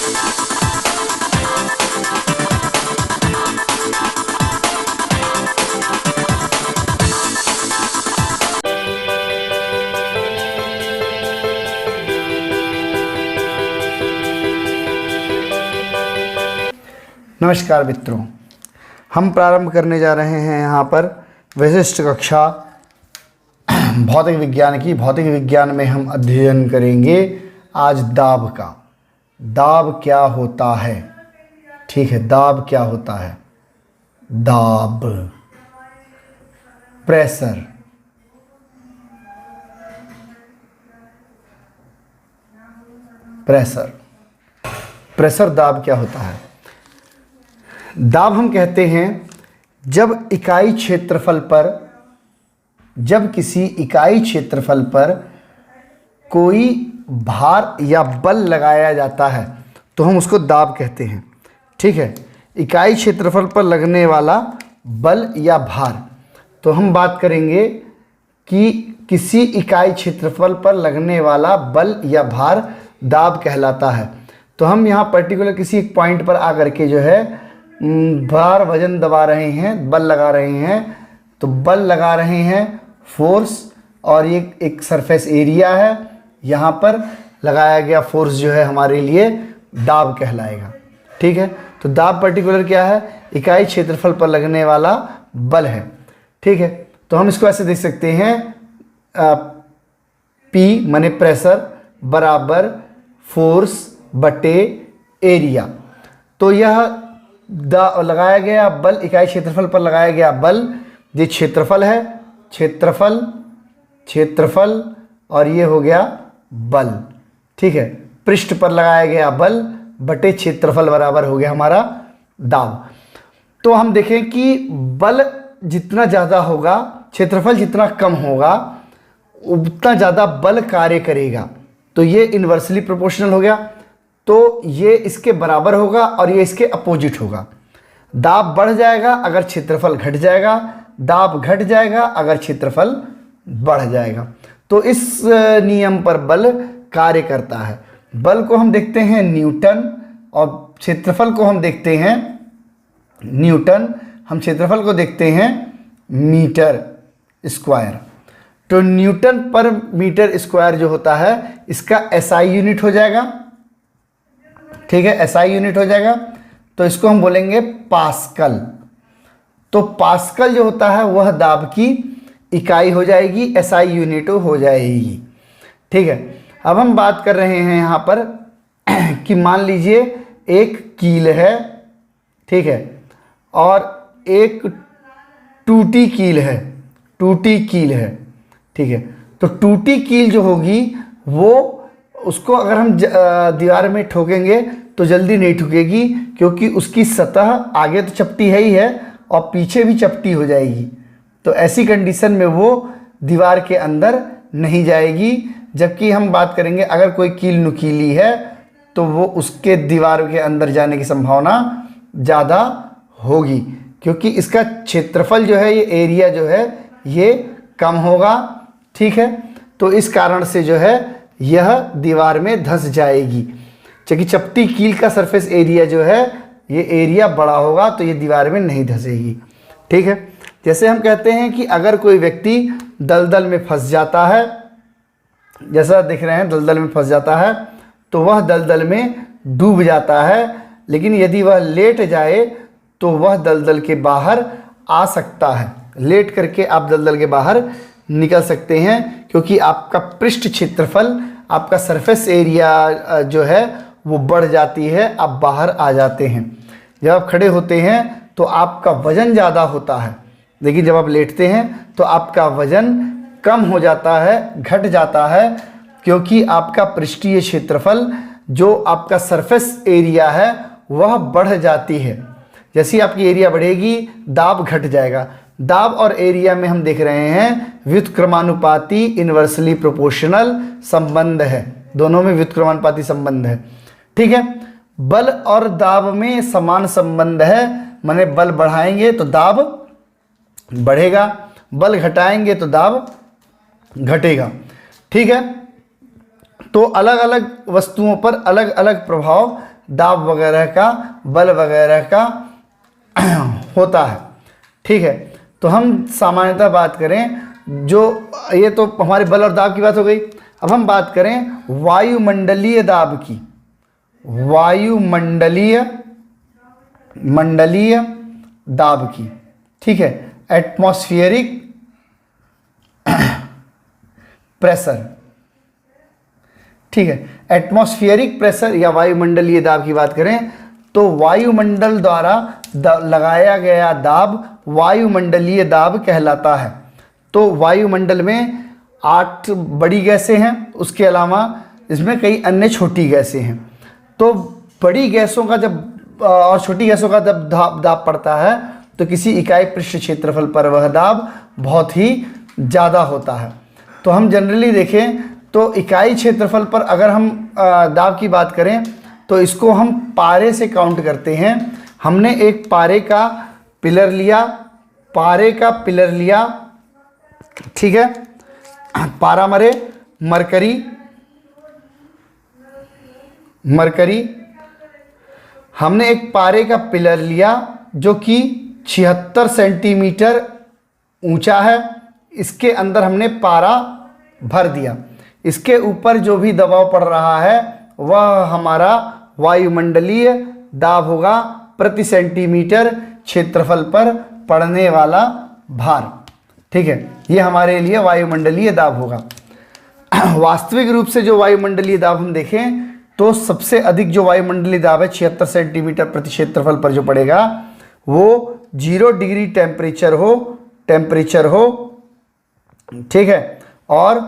नमस्कार मित्रों, हम प्रारंभ करने जा रहे हैं यहाँ पर विशिष्ट कक्षा भौतिक विज्ञान की। भौतिक विज्ञान में हम अध्ययन करेंगे आज दाब का। दाब क्या होता है? ठीक है, दाब क्या होता है? दाब, प्रेशर, प्रेशर दाब क्या होता है? दाब हम कहते हैं जब इकाई क्षेत्रफल पर, जब किसी इकाई क्षेत्रफल पर कोई भार या बल लगाया जाता है तो हम उसको दाब कहते हैं। ठीक है, इकाई क्षेत्रफल पर लगने वाला बल या भार। तो हम बात करेंगे कि किसी इकाई क्षेत्रफल पर लगने वाला बल या भार दाब कहलाता है। तो हम यहाँ पर्टिकुलर किसी एक पॉइंट पर आकर के जो है भार वजन दबा रहे हैं, बल लगा रहे हैं। तो बल लगा रहे हैं फोर्स, और ये एक सरफेस एरिया है, यहाँ पर लगाया गया फोर्स जो है हमारे लिए दाब कहलाएगा। ठीक है, तो दाब पर्टिकुलर क्या है? इकाई क्षेत्रफल पर लगने वाला बल है। ठीक है, तो हम इसको ऐसे देख सकते हैं, P माने प्रेशर बराबर फोर्स बटे एरिया। तो यह लगाया गया बल, इकाई क्षेत्रफल पर लगाया गया बल, ये क्षेत्रफल है, क्षेत्रफल और ये हो गया बल। ठीक है, पृष्ठ पर लगाया गया बल बटे क्षेत्रफल बराबर हो गया हमारा दाब। तो हम देखें कि बल जितना ज़्यादा होगा, क्षेत्रफल जितना कम होगा, उतना ज़्यादा बल कार्य करेगा। तो ये इन्वर्सली प्रोपोर्शनल हो गया, तो ये इसके बराबर होगा और ये इसके अपोजिट होगा। दाब बढ़ जाएगा अगर क्षेत्रफल घट जाएगा, दाब घट जाएगा अगर क्षेत्रफल बढ़ जाएगा। तो इस नियम पर बल कार्य करता है। बल को हम देखते हैं न्यूटन और क्षेत्रफल को हम देखते हैं न्यूटन, हम क्षेत्रफल को देखते हैं मीटर स्क्वायर। तो न्यूटन पर मीटर स्क्वायर जो होता है इसका SI यूनिट हो जाएगा। ठीक है, SI यूनिट हो जाएगा, तो इसको हम बोलेंगे पास्कल। तो पास्कल जो होता है वह दाब की इकाई हो जाएगी, SI यूनिट हो जाएगी। ठीक है, अब हम बात कर रहे हैं यहाँ पर कि मान लीजिए एक कील है, ठीक है, और एक टूटी कील है, ठीक है। तो टूटी कील जो होगी वो, उसको अगर हम दीवार में ठोकेंगे तो जल्दी नहीं ठुकेगी, क्योंकि उसकी सतह आगे तो चपटी है ही है और पीछे भी चपटी हो जाएगी। तो ऐसी कंडीशन में वो दीवार के अंदर नहीं जाएगी। जबकि हम बात करेंगे अगर कोई कील नुकीली है तो वो उसके दीवार के अंदर जाने की संभावना ज़्यादा होगी, क्योंकि इसका क्षेत्रफल जो है, ये एरिया जो है ये कम होगा। ठीक है, तो इस कारण से जो है यह दीवार में धंस जाएगी। क्योंकि चपटी कील का सरफेस एरिया जो है ये एरिया बड़ा होगा, तो ये दीवार में नहीं धंसेगी। ठीक है, जैसे हम कहते हैं कि अगर कोई व्यक्ति दलदल में फंस जाता है, जैसा दिख रहे हैं दलदल में फंस जाता है, तो वह दलदल में डूब जाता है। लेकिन यदि वह लेट जाए तो वह दलदल के बाहर आ सकता है। लेट करके आप दलदल के बाहर निकल सकते हैं, क्योंकि आपका पृष्ठ क्षेत्रफल, आपका सरफेस एरिया जो है वो बढ़ जाती है, आप बाहर आ जाते हैं। जब आप खड़े होते हैं तो आपका वज़न ज़्यादा होता है, लेकिन जब आप लेटते हैं तो आपका वज़न कम हो जाता है, घट जाता है, क्योंकि आपका पृष्ठीय क्षेत्रफल, जो आपका सरफेस एरिया है वह बढ़ जाती है। जैसी आपकी एरिया बढ़ेगी दाब घट जाएगा। दाब और एरिया में हम देख रहे हैं व्युत्क्रमानुपाती इन्वर्सली प्रोपोर्शनल संबंध है, दोनों में व्युत्क्रमानुपाती संबंध है। ठीक है, बल और दाब में समान संबंध है, माने बल बढ़ाएंगे तो दाब बढ़ेगा, बल घटाएंगे तो दाब घटेगा। ठीक है, तो अलग अलग वस्तुओं पर अलग अलग प्रभाव दाब वगैरह का, बल वगैरह का होता है। ठीक है, तो हम सामान्यतः बात करें, जो ये तो हमारे बल और दाब की बात हो गई। अब हम बात करें वायुमंडलीय दाब की। मंडलीय दाब की। ठीक है, एटमॉस्फेरिक प्रेशर। ठीक है, एटमॉस्फेरिक प्रेशर या वायुमंडलीय दाब की बात करें तो वायुमंडल द्वारा लगाया गया दाब वायुमंडलीय दाब कहलाता है। तो वायुमंडल में 8 बड़ी गैसें हैं, उसके अलावा इसमें कई अन्य छोटी गैसें हैं। तो बड़ी गैसों का जब और छोटी गैसों का जब दाब पड़ता है तो किसी इकाई पृष्ठ क्षेत्रफल पर वह दाब बहुत ही ज़्यादा होता है। तो हम जनरली देखें तो इकाई क्षेत्रफल पर अगर हम दाब की बात करें तो इसको हम पारे से काउंट करते हैं। हमने एक पारे का पिलर लिया, ठीक है, पारा मरे मरकरी। हमने एक पारे का पिलर लिया जो कि 76 सेंटीमीटर ऊंचा है। इसके अंदर हमने पारा भर दिया। इसके ऊपर जो भी दबाव पड़ रहा है वह हमारा वायुमंडलीय दाब होगा, प्रति सेंटीमीटर क्षेत्रफल पर पड़ने वाला भार। ठीक है, ये हमारे लिए वायुमंडलीय दाब होगा। वास्तविक रूप से जो वायुमंडलीय दाब हम देखें तो सबसे अधिक जो वायुमंडलीय दाब है 76 सेंटीमीटर प्रति क्षेत्रफल पर जो पड़ेगा वो 0 डिग्री टेम्परेचर हो, ठीक है, और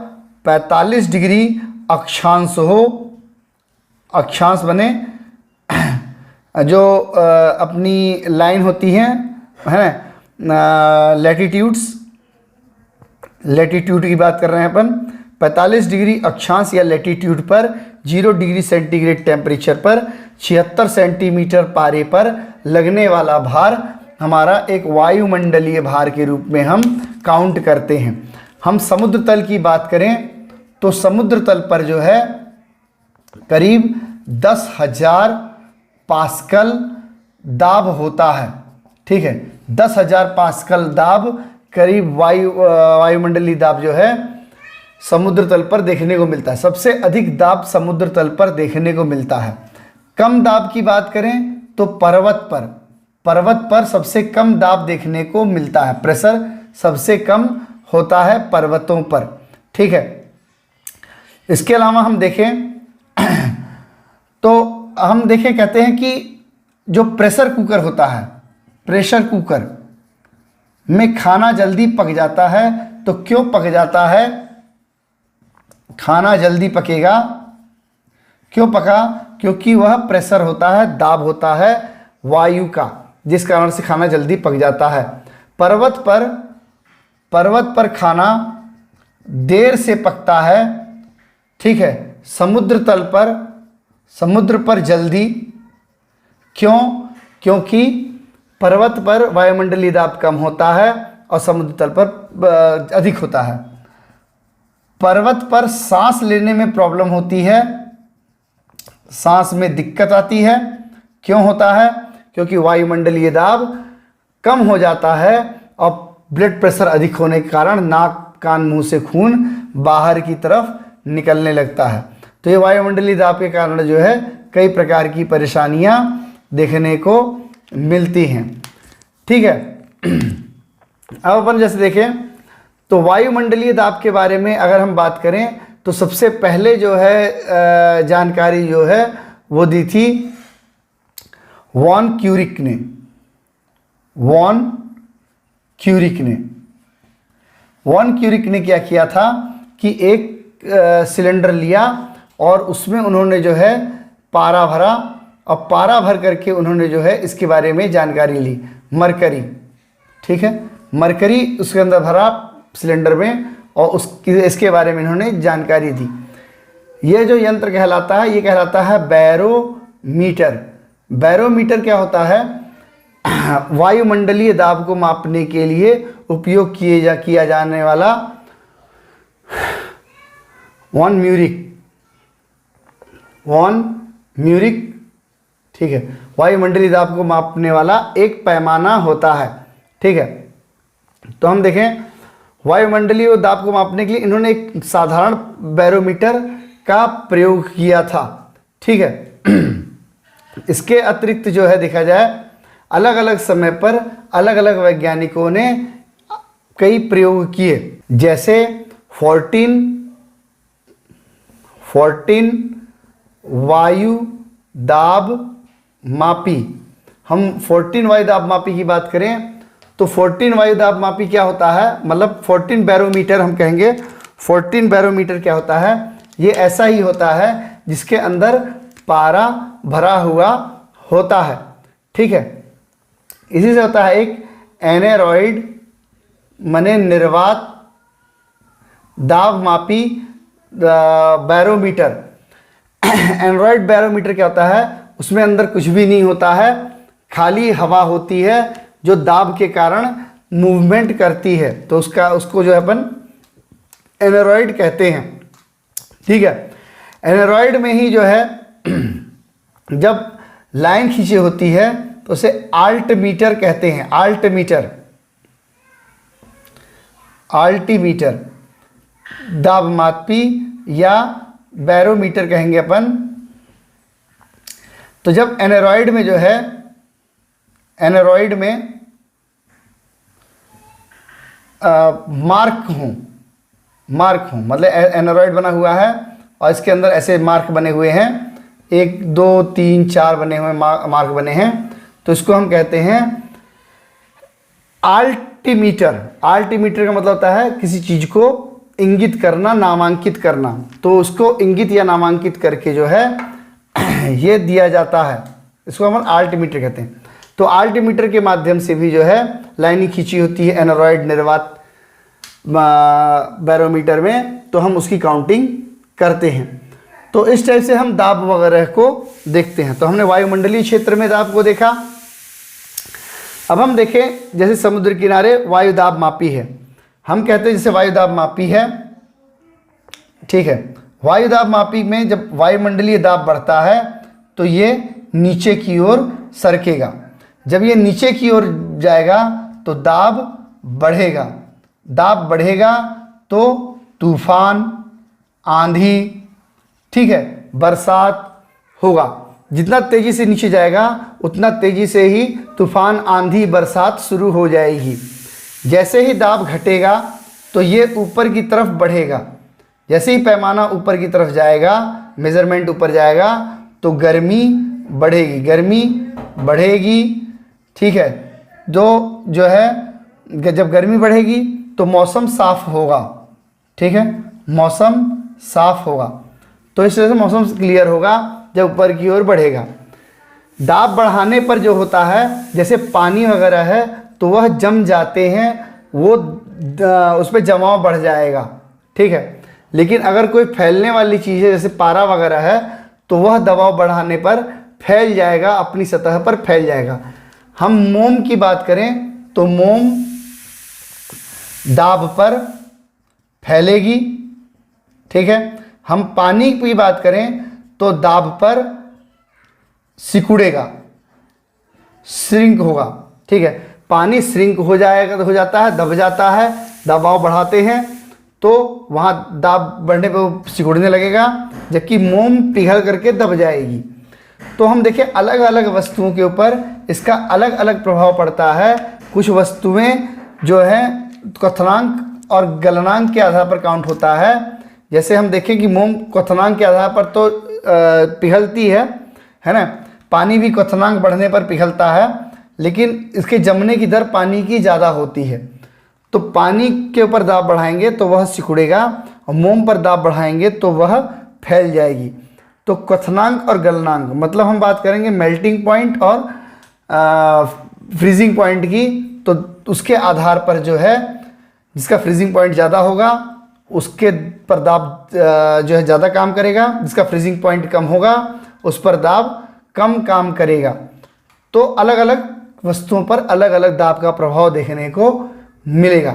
45 डिग्री अक्षांश हो। अक्षांश बने जो अपनी लाइन होती है लैटिट्यूड की बात कर रहे हैं अपन। 45 डिग्री अक्षांश या लैटिट्यूड पर 0 डिग्री सेंटीग्रेड टेम्परेचर पर 76 सेंटीमीटर पारे पर लगने वाला भार हमारा एक वायुमंडलीय भार के रूप में हम काउंट करते हैं। हम समुद्र तल की बात करें तो समुद्र तल पर जो है करीब 10,000 पास्कल दाब होता है। ठीक है, 10,000 पास्कल दाब करीब वायुमंडलीय दाब जो है समुद्र तल पर देखने को मिलता है। सबसे अधिक दाब समुद्र तल पर देखने को मिलता है। कम दाब की बात करें तो पर्वत पर सबसे कम दाब देखने को मिलता है। प्रेशर सबसे कम होता है पर्वतों पर। ठीक है, इसके अलावा हम देखें तो हम देखें, कहते हैं कि जो प्रेशर कुकर होता है, प्रेशर कुकर में खाना जल्दी पक जाता है। तो क्यों पक जाता है? खाना जल्दी पकेगा, क्यों पका? क्योंकि वह प्रेशर होता है, दाब होता है वायु का, जिस कारण से खाना जल्दी पक जाता है। पर्वत पर खाना देर से पकता है। ठीक है, समुद्र पर जल्दी। क्यों? क्योंकि पर्वत पर वायुमंडलीय दाब कम होता है और समुद्र तल पर अधिक होता है। पर्वत पर सांस लेने में प्रॉब्लम होती है, सांस में दिक्कत आती है। क्यों होता है? क्योंकि वायुमंडलीय दाब कम हो जाता है और ब्लड प्रेशर अधिक होने के कारण नाक कान मुंह से खून बाहर की तरफ निकलने लगता है। तो ये वायुमंडलीय दाब के कारण जो है कई प्रकार की परेशानियां देखने को मिलती हैं। ठीक है, अब अपन जैसे देखें तो वायुमंडलीय दाब के बारे में अगर हम बात करें तो सबसे पहले जो है जानकारी जो है वो दी थी वॉन क्यूरिक ने क्या किया था कि एक सिलेंडर लिया और उसमें उन्होंने जो है पारा भरा और पारा भर करके उन्होंने जो है इसके बारे में जानकारी ली। मरकरी, ठीक है, मरकरी उसके अंदर भरा सिलेंडर में और इसके बारे में इन्होंने जानकारी दी। यह जो यंत्र कहलाता है ये कहलाता है बैरोमीटर। बैरोमीटर क्या होता है? वायुमंडलीय दाब को मापने के लिए उपयोग किया जाने वाला वॉन म्यूरिक ठीक है। वायुमंडलीय दाब को मापने वाला एक पैमाना होता है, ठीक है। तो हम देखें वायुमंडलीय दाब को मापने के लिए इन्होंने एक साधारण बैरोमीटर का प्रयोग किया था, ठीक है। इसके अतिरिक्त जो है देखा जाए अलग अलग समय पर अलग अलग वैज्ञानिकों ने कई प्रयोग किए, जैसे 14 वायु दाब मापी। हम 14 वायु दाब मापी की बात करें तो 14 वायु दाब मापी क्या होता है, मतलब 14 बैरोमीटर हम कहेंगे। 14 बैरोमीटर क्या होता है, ये ऐसा ही होता है जिसके अंदर पारा भरा हुआ होता है, ठीक है। इसी से होता है एक एनेरॉइड माने निर्वात दाब मापी बैरोमीटर। एनेरॉइड बैरोमीटर क्या होता है, उसमें अंदर कुछ भी नहीं होता है, खाली हवा होती है जो दाब के कारण मूवमेंट करती है, तो उसको जो है अपन एनेरॉइड कहते हैं, ठीक है। एनेरॉइड में ही जो है जब लाइन खींची होती है तो उसे आल्टीमीटर कहते हैं। आल्टीमीटर दाब मापी या बैरोमीटर कहेंगे अपन। तो जब एनेरॉइड में जो है, एनेरॉइड में मार्क हूँ मतलब एनेरॉइड बना हुआ है और इसके अंदर ऐसे मार्क बने हुए हैं, 1 2 3 4 बने हुए मार्क बने हैं, तो इसको हम कहते हैं आल्टीमीटर। आल्टीमीटर का मतलब होता है किसी चीज को इंगित करना, नामांकित करना, तो उसको इंगित या नामांकित करके जो है ये दिया जाता है, इसको हम आल्टीमीटर कहते हैं। तो आल्टीमीटर के माध्यम से भी जो है लाइनें खींची होती है एनेरॉइड निर्वात बैरोमीटर में, तो हम उसकी काउंटिंग करते हैं। तो इस टाइप से हम दाब वगैरह को देखते हैं। तो हमने वायुमंडलीय क्षेत्र में दाब को देखा। अब हम देखें जैसे समुद्र किनारे वायु दाब मापी है, हम कहते हैं जैसे वायु दाब मापी है, ठीक है। वायु दाब मापी में जब वायुमंडलीय दाब बढ़ता है तो ये नीचे की ओर सरकेगा। जब ये नीचे की ओर जाएगा तो दाब बढ़ेगा। दाब बढ़ेगा तो तूफान, आंधी, ठीक है, बरसात होगा। जितना तेजी से नीचे जाएगा उतना तेजी से ही तूफान, आंधी, बरसात शुरू हो जाएगी। जैसे ही दाब घटेगा तो ये ऊपर की तरफ बढ़ेगा। जैसे ही पैमाना ऊपर की तरफ जाएगा, मेजरमेंट ऊपर जाएगा, तो गर्मी बढ़ेगी, ठीक है। जो है जब गर्मी बढ़ेगी तो मौसम साफ होगा, ठीक है, मौसम साफ होगा। तो इस तरह से मौसम क्लियर होगा जब ऊपर की ओर बढ़ेगा। दाब बढ़ाने पर जो होता है, जैसे पानी वगैरह है तो वह जम जाते हैं, वो उस पर जमाव बढ़ जाएगा, ठीक है। लेकिन अगर कोई फैलने वाली चीज़ है जैसे पारा वगैरह है तो वह दबाव बढ़ाने पर फैल जाएगा, अपनी सतह पर फैल जाएगा। हम मोम की बात करें तो मोम दाब पर फैलेगी, ठीक है। हम पानी की बात करें तो दाब पर सिकुड़ेगा, श्रिंक होगा, ठीक है। पानी श्रिंक हो जाता है, दब जाता है, दबाव बढ़ाते हैं तो वहाँ दाब बढ़ने पर वो सिकुड़ने लगेगा, जबकि मोम पिघल करके दब जाएगी। तो हम देखें अलग अलग वस्तुओं के ऊपर इसका अलग अलग प्रभाव पड़ता है। कुछ वस्तुएं जो है क्वथनांक और गलनांक के आधार पर काउंट होता है। जैसे हम देखें कि मोम क्वथनांक के आधार पर तो पिघलती है ना, पानी भी क्वथनांक बढ़ने पर पिघलता है, लेकिन इसके जमने की दर पानी की ज़्यादा होती है। तो पानी के ऊपर दाब बढ़ाएंगे तो वह सिकुड़ेगा और मोम पर दाब बढ़ाएंगे तो वह फैल जाएगी। तो क्वथनांक और गलनांक मतलब हम बात करेंगे मेल्टिंग पॉइंट और फ्रीजिंग पॉइंट की, तो उसके आधार पर जो है जिसका फ्रीजिंग पॉइंट ज़्यादा होगा उसके पर दाब जो है ज़्यादा काम करेगा, जिसका फ्रीजिंग पॉइंट कम होगा उस पर दाब कम काम करेगा। तो अलग अलग वस्तुओं पर अलग अलग दाब का प्रभाव देखने को मिलेगा।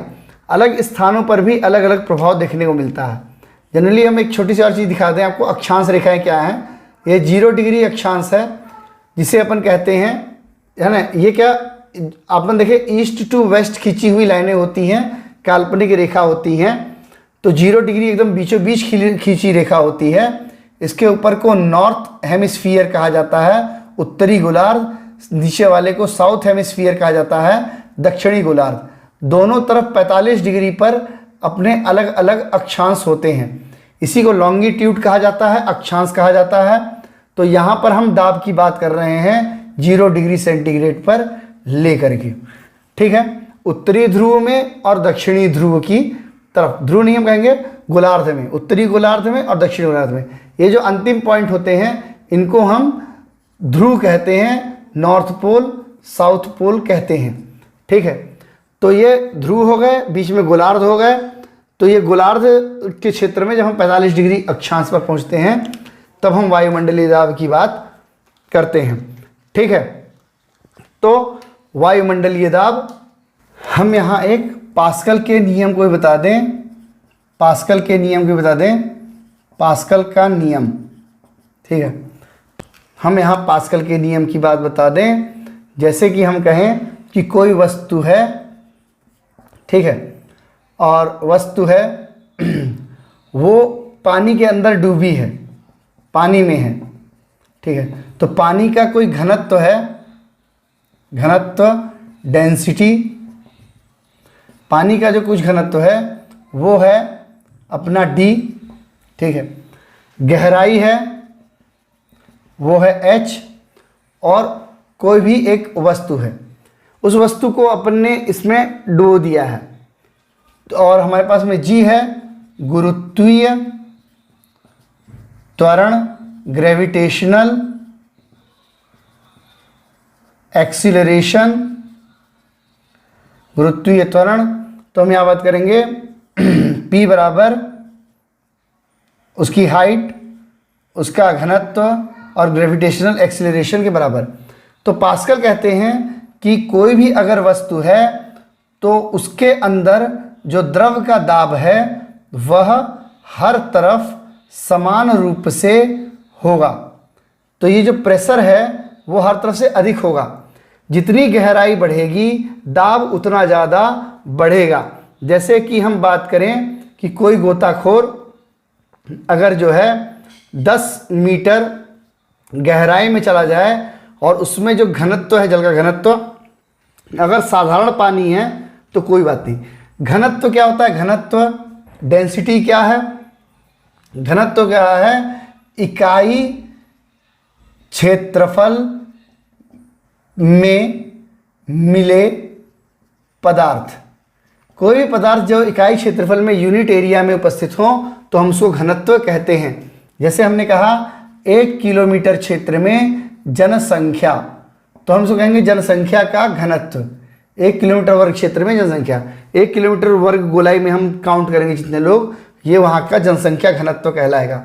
अलग स्थानों पर भी अलग अलग प्रभाव देखने को मिलता है। जनरली हम एक छोटी सी और चीज़ दिखाते हैं आपको, अक्षांश रेखाएं क्या हैं। ये 0 डिग्री अक्षांश है जिसे अपन कहते हैं, है ना, ये क्या अपन देखें ईस्ट टू वेस्ट खींची हुई लाइनें होती हैं, काल्पनिक रेखा होती हैं। तो 0 डिग्री एकदम बीचों बीच खींची रेखा होती है। इसके ऊपर को नॉर्थ हेमिस्फीयर कहा जाता है, उत्तरी गोलार्ध, नीचे वाले को साउथ हेमिस्फीयर कहा जाता है, दक्षिणी गोलार्ध। दोनों तरफ 45 डिग्री पर अपने अलग अलग अक्षांश होते हैं। इसी को लॉन्गिट्यूड कहा जाता है, अक्षांश कहा जाता है। तो यहाँ पर हम दाब की बात कर रहे हैं 0 डिग्री सेंटीग्रेड पर लेकर के, ठीक है, उत्तरी ध्रुव में और दक्षिणी ध्रुव की तरफ। ध्रुव नहीं हम कहेंगे, गोलार्ध में, उत्तरी गोलार्ध में और दक्षिणी गोलार्ध में। ये जो अंतिम पॉइंट होते हैं इनको हम ध्रुव कहते हैं, नॉर्थ पोल, साउथ पोल कहते हैं, ठीक है। तो ये ध्रुव हो गए, बीच में गोलार्ध हो गए। तो ये गोलार्ध के क्षेत्र में जब हम 45 डिग्री अक्षांश पर पहुंचते हैं तब हम वायुमंडलीय दाब की बात करते हैं, ठीक है। तो वायुमंडलीय दाब, हम यहाँ एक पास्कल के नियम को भी बता दें, पास्कल के नियम को बता दें, पास्कल का नियम, ठीक है। हम यहाँ पास्कल के नियम की बात बता दें। जैसे कि हम कहें कि कोई वस्तु है, ठीक है, और वस्तु है वो पानी के अंदर डूबी है, पानी में है, ठीक है। तो पानी का कोई घनत्व है, घनत्व, डेंसिटी, पानी का जो कुछ घनत्व है वो है अपना d, ठीक है। गहराई है वो है h, और कोई भी एक वस्तु है, उस वस्तु को अपन ने इसमें डुबो दिया है। तो और हमारे पास में g है, गुरुत्वीय त्वरण, ग्रेविटेशनल एक्सीलरेशन, गुरुत्वीय त्वरण। तो हम यहाँ बात करेंगे p बराबर उसकी हाइट, उसका घनत्व और ग्रेविटेशनल एक्सीलरेशन के बराबर। तो पास्कल कहते हैं कि कोई भी अगर वस्तु है तो उसके अंदर जो द्रव का दाब है वह हर तरफ समान रूप से होगा। तो ये जो प्रेशर है वो हर तरफ से अधिक होगा। जितनी गहराई बढ़ेगी दाब उतना ज़्यादा बढ़ेगा। जैसे कि हम बात करें कि कोई गोताखोर अगर जो है 10 मीटर गहराई में चला जाए और उसमें जो घनत्व है, जल का घनत्व, अगर साधारण पानी है तो कोई बात नहीं। घनत्व क्या होता है? घनत्व, डेंसिटी क्या है? घनत्व क्या है? इकाई क्षेत्रफल में मिले पदार्थ। कोई भी पदार्थ जो इकाई क्षेत्रफल में, यूनिट एरिया में उपस्थित हो तो हम उसको घनत्व कहते हैं। जैसे हमने कहा 1 किलोमीटर क्षेत्र में जनसंख्या, तो हम उसको कहेंगे जनसंख्या का घनत्व। 1 किलोमीटर वर्ग क्षेत्र में जनसंख्या, 1 किलोमीटर वर्ग गोलाई में हम काउंट करेंगे जितने लोग, ये वहाँ का जनसंख्या घनत्व कहलाएगा।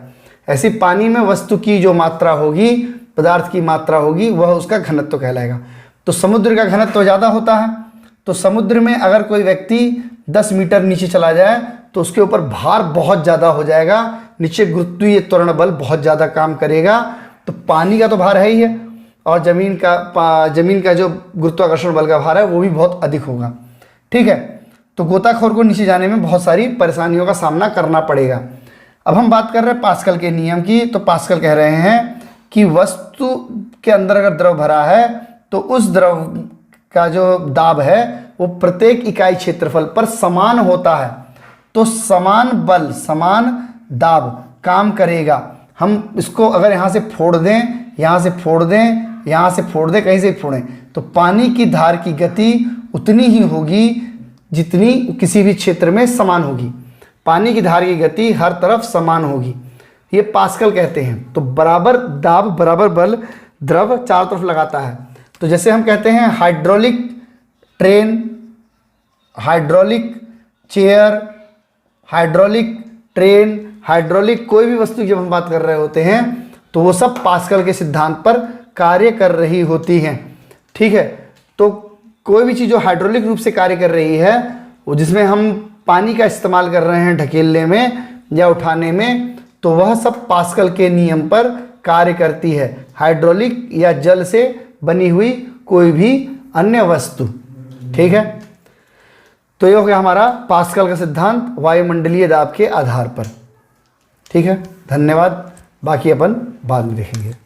ऐसी पानी में वस्तु की जो मात्रा होगी, पदार्थ की मात्रा होगी, वह उसका घनत्व कहलाएगा। तो समुद्र का घनत्व ज़्यादा होता है। तो समुद्र में अगर कोई व्यक्ति 10 मीटर नीचे चला जाए तो उसके ऊपर भार बहुत ज़्यादा हो जाएगा, नीचे गुरुत्वीय त्वरण बल बहुत ज़्यादा काम करेगा। तो पानी का तो भार है ही है, और ज़मीन का जो गुरुत्वाकर्षण बल का भार है वो भी बहुत अधिक होगा, ठीक है। तो गोताखोर को नीचे जाने में बहुत सारी परेशानियों का सामना करना पड़ेगा। अब हम बात कर रहे हैं पास्कल के नियम की। तो पास्कल कह रहे हैं कि वस्तु के अंदर अगर द्रव भरा है तो उस द्रव का जो दाब है वो प्रत्येक इकाई क्षेत्रफल पर समान होता है। तो समान बल, समान दाब काम करेगा। हम इसको अगर यहाँ से फोड़ दें, यहाँ से फोड़ दें, यहाँ से फोड़ दें, कहीं से फोड़ें, तो पानी की धार की गति उतनी ही होगी जितनी किसी भी क्षेत्र में समान होगी। पानी की धार की गति हर तरफ समान होगी, ये पास्कल कहते हैं। तो बराबर दाब बराबर बल द्रव चारों तरफ लगाता है। तो जैसे हम कहते हैं hydraulic train, hydraulic chair, hydraulic train, hydraulic कोई भी वस्तु जब हम बात कर रहे होते हैं तो वो सब पास्कल के सिद्धांत पर कार्य कर रही होती हैं, ठीक है। तो कोई भी चीज़ जो हाइड्रोलिक रूप से कार्य कर रही है, वो जिसमें हम पानी का इस्तेमाल कर रहे हैं ढकेलने में या उठाने में, तो वह सब पास्कल के नियम पर कार्य करती है, हाइड्रोलिक या जल से बनी हुई कोई भी अन्य वस्तु। ठीक है, तो ये हो गया हमारा पास्कल का सिद्धांत वायुमंडलीय दाब के आधार पर। ठीक है, धन्यवाद, बाकी अपन बाद में देखेंगे।